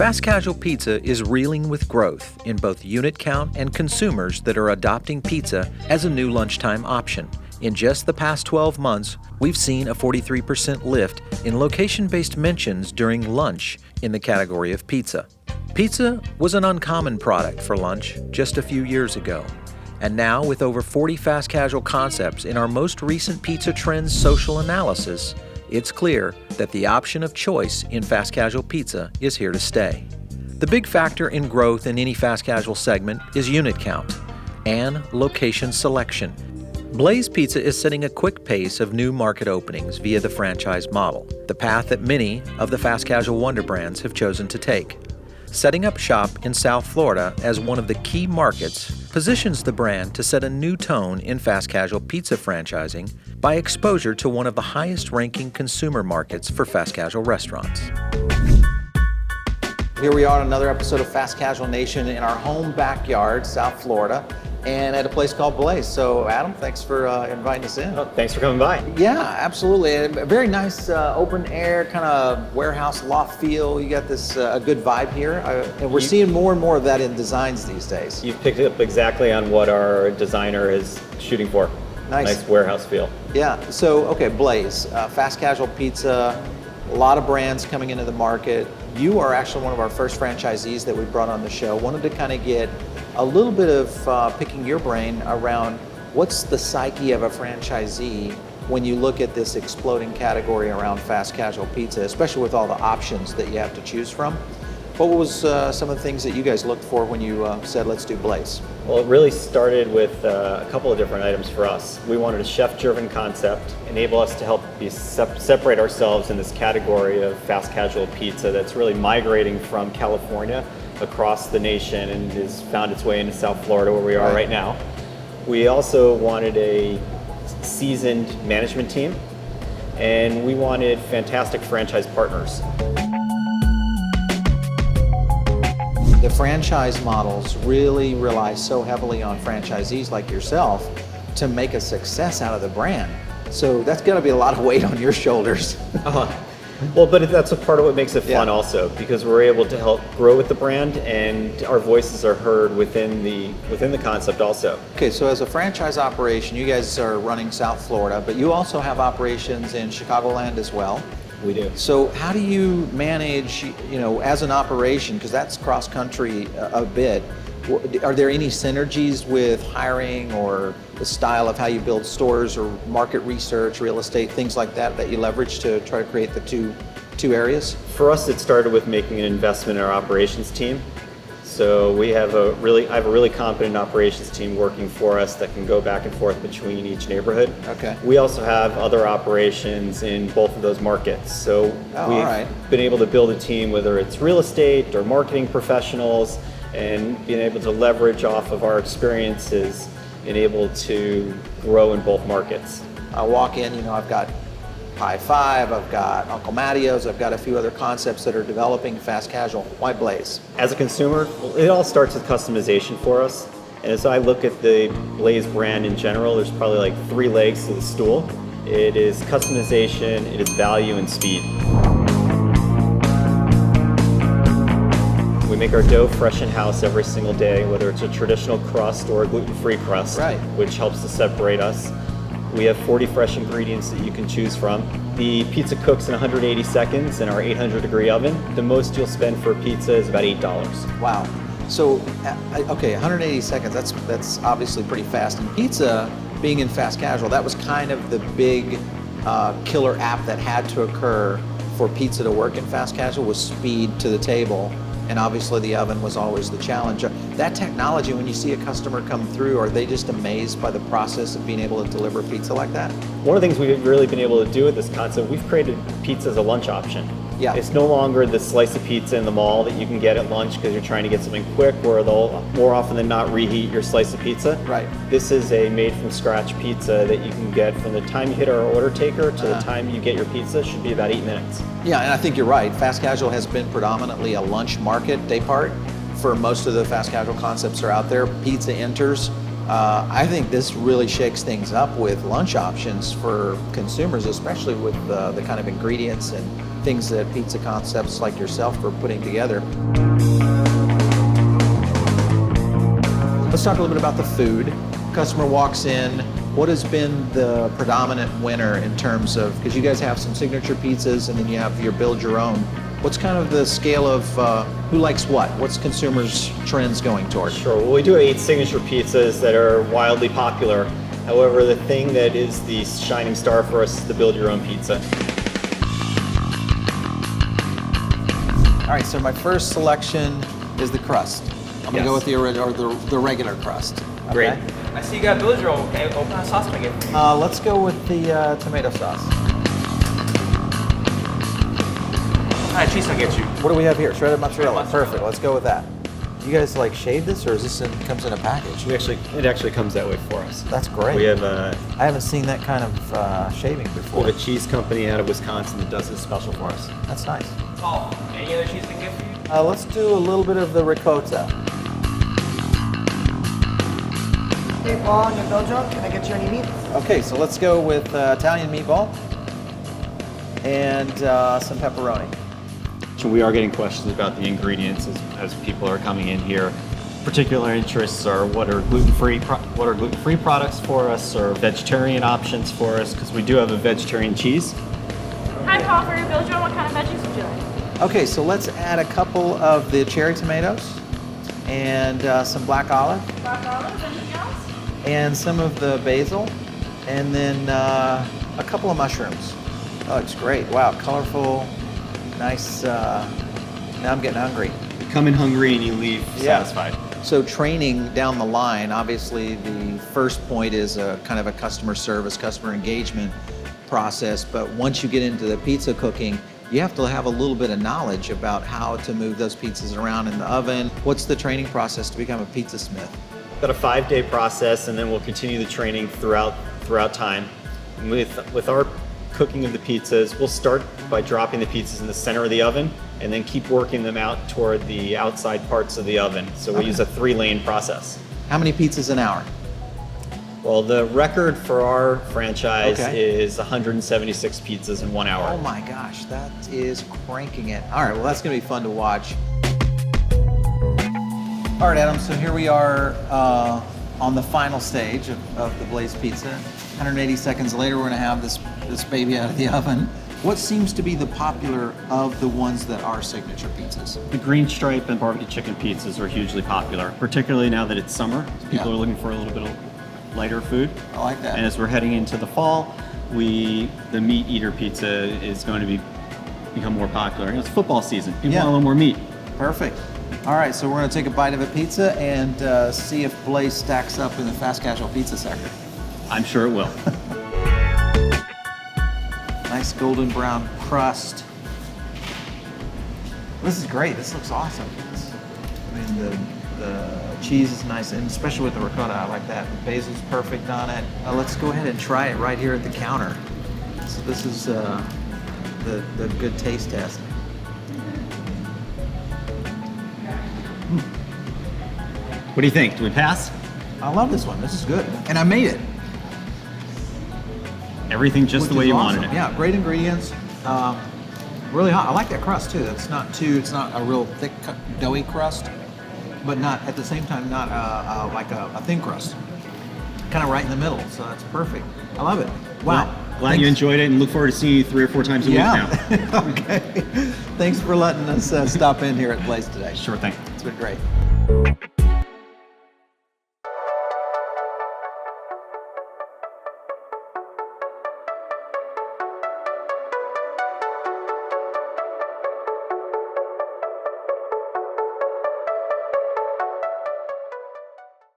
Fast casual pizza is reeling with growth in both unit count and consumers that are adopting pizza as a new lunchtime option. In just the past 12 months, we've seen a 43% lift in location-based mentions during lunch in the category of pizza. Pizza was an uncommon product for lunch just a few years ago. And now, with over 40 fast casual concepts in our most recent Pizza Trends social analysis, it's clear that the option of choice in fast casual pizza is here to stay. The big factor in growth in any fast casual segment is unit count and location selection. Blaze Pizza is setting a quick pace of new market openings via the franchise model, the path that many of the fast casual wonder brands have chosen to take. Setting up shop in South Florida as one of the key markets positions the brand to set a new tone in fast casual pizza franchising by exposure to one of the highest-ranking consumer markets for fast casual restaurants. Here we are on another episode of Fast Casual Nation in our home backyard, South Florida, and at a place called Blaze. So, Adam, thanks for inviting us in. Oh, thanks for coming by. Yeah, absolutely. A very nice open air kind of warehouse loft feel. You got this a good vibe here, and we're seeing more and more of that in designs these days. You've picked up exactly on what our designer is shooting for. Nice warehouse feel. Yeah. So, okay, Blaze, fast casual pizza, a lot of brands coming into the market. You are actually one of our first franchisees that we brought on the show. Wanted to kind of get a little bit of picking your brain around what's the psyche of a franchisee when you look at this exploding category around fast casual pizza, especially with all the options that you have to choose from. What was some of the things that you guys looked for when you said, let's do Blaze? Well, it really started with a couple of different items for us. We wanted a chef-driven concept, enable us to help separate ourselves in this category of fast casual pizza that's really migrating from California across the nation and has found its way into South Florida where we are right now. We also wanted a seasoned management team, and we wanted fantastic franchise partners. The franchise models really rely so heavily on franchisees like yourself to make a success out of the brand. So that's got to be a lot of weight on your shoulders. Well, but that's a part of what makes it fun also, because we're able to help grow with the brand and our voices are heard within the concept also. Okay, so as a franchise operation, you guys are running South Florida, but you also have operations in Chicagoland as well. We do. So how do you manage, as an operation, because that's cross-country a bit, are there any synergies with hiring or the style of how you build stores or market research, real estate, things like that you leverage to try to create the two areas? For us, it started with making an investment in our operations team. So I have a really competent operations team working for us that can go back and forth between each neighborhood. Okay. We also have other operations in both of those markets. So we've been able to build a team, whether it's real estate or marketing professionals, and being able to leverage off of our experiences and able to grow in both markets. I walk in, I've got Pie 5, I've got Uncle Mattio's, I've got a few other concepts that are developing fast casual. Why Blaze? As a consumer, it all starts with customization for us. And as I look at the Blaze brand in general, there's probably like 3 legs to the stool. It is customization, it is value, and speed. We make our dough fresh in-house every single day, whether it's a traditional crust or a gluten-free crust, which helps to separate us. We have 40 fresh ingredients that you can choose from. The pizza cooks in 180 seconds in our 800-degree oven. The most you'll spend for a pizza is about $8. Wow. So, okay, 180 seconds, that's obviously pretty fast. And pizza, being in fast casual, that was kind of the big killer app that had to occur for pizza to work in fast casual, was speed to the table. And obviously the oven was always the challenge. That technology, when you see a customer come through, are they just amazed by the process of being able to deliver pizza like that? One of the things we've really been able to do with this concept, we've created pizza as a lunch option. Yeah. It's no longer the slice of pizza in the mall that you can get at lunch because you're trying to get something quick, where they'll more often than not reheat your slice of pizza. Right. This is a made from scratch pizza that you can get from the time you hit our order taker to the time you get your pizza should be about 8 minutes. Yeah, and I think you're right. Fast casual has been predominantly a lunch market day part. For most of the fast casual concepts that are out there, pizza enters. I think this really shakes things up with lunch options for consumers, especially with the kind of ingredients and things that pizza concepts like yourself are putting together. Let's talk a little bit about the food. Customer walks in. What has been the predominant winner in terms of, because you guys have some signature pizzas and then you have your build your own. What's kind of the scale of who likes what? What's consumers' trends going toward? Sure. Well, we do 8 signature pizzas that are wildly popular. However, the thing that is the shining star for us is the build your own pizza. All right, so my first selection is the crust. I'm gonna go with the original, or the regular crust. Okay? Great. I see you got build your own. Okay, what kind of sauce can I get for you? Let's go with the tomato sauce. What kind of cheese can I get you? What do we have here? Shredded mozzarella. Perfect. Let's go with that. You guys like shave this, or is this comes in a package? It actually comes that way for us. That's great. We have I haven't seen that kind of shaving before. a cheese company out of Wisconsin that does this special for us. That's nice. Oh, any other cheese I can get for you? Let's do a little bit of the ricotta. Hey, Paul, on your build your own, can I get you any meat? Okay, so let's go with Italian meatball and some pepperoni. So we are getting questions about the ingredients as people are coming in here. Particular interests are what are gluten-free products for us, or vegetarian options for us, because we do have a vegetarian cheese. Hi, Paul, for your build your own, what kind of veggies would you like? Okay, so let's add a couple of the cherry tomatoes and some black olive Black olives, anything else? and some of the basil, and then a couple of mushrooms. Oh, it's great. Wow, colorful, nice. Now I'm getting hungry. You come in hungry and you leave satisfied. So training down the line, obviously the first point is a kind of a customer service, customer engagement process, but once you get into the pizza cooking, you have to have a little bit of knowledge about how to move those pizzas around in the oven. What's the training process to become a pizza smith? Got a 5-day process, and then we'll continue the training throughout time. With our cooking of the pizzas, we'll start by dropping the pizzas in the center of the oven and then keep working them out toward the outside parts of the oven. So we use a 3-lane process. How many pizzas an hour? Well, the record for our franchise Okay. is 176 pizzas in 1 hour. Oh my gosh, that is cranking it. All right, well, that's gonna be fun to watch. All right, Adam, so here we are on the final stage of the Blaze Pizza. 180 seconds later, we're gonna have this baby out of the oven. What seems to be the popular of the ones that are signature pizzas? The green stripe and barbecue chicken pizzas are hugely popular, particularly now that it's summer. People Yeah. are looking for a little bit of lighter food. I like that. And as we're heading into the fall, the meat eater pizza is going to become more popular. It's football season. People Yeah. want a little more meat. Perfect. All right, so we're gonna take a bite of a pizza and see if Blaze stacks up in the fast casual pizza sector. I'm sure it will. Nice golden brown crust. This is great. This looks awesome. I mean, the cheese is nice, and especially with the ricotta, I like that. The basil's perfect on it. Let's go ahead and try it right here at the counter. So this is the good taste test. What do you think? Do we pass? I love this one. This is good, and I made it. Everything just the way you wanted it. Yeah, great ingredients. Really hot. I like that crust too. It's not a real thick, doughy crust, but not at the same time not like a thin crust. Kind of right in the middle. So that's perfect. I love it. Wow. Glad you enjoyed it, and look forward to seeing you 3 or 4 times a week now. Okay. Thanks for letting us stop in here at Blaze today. Sure thing. It's been great.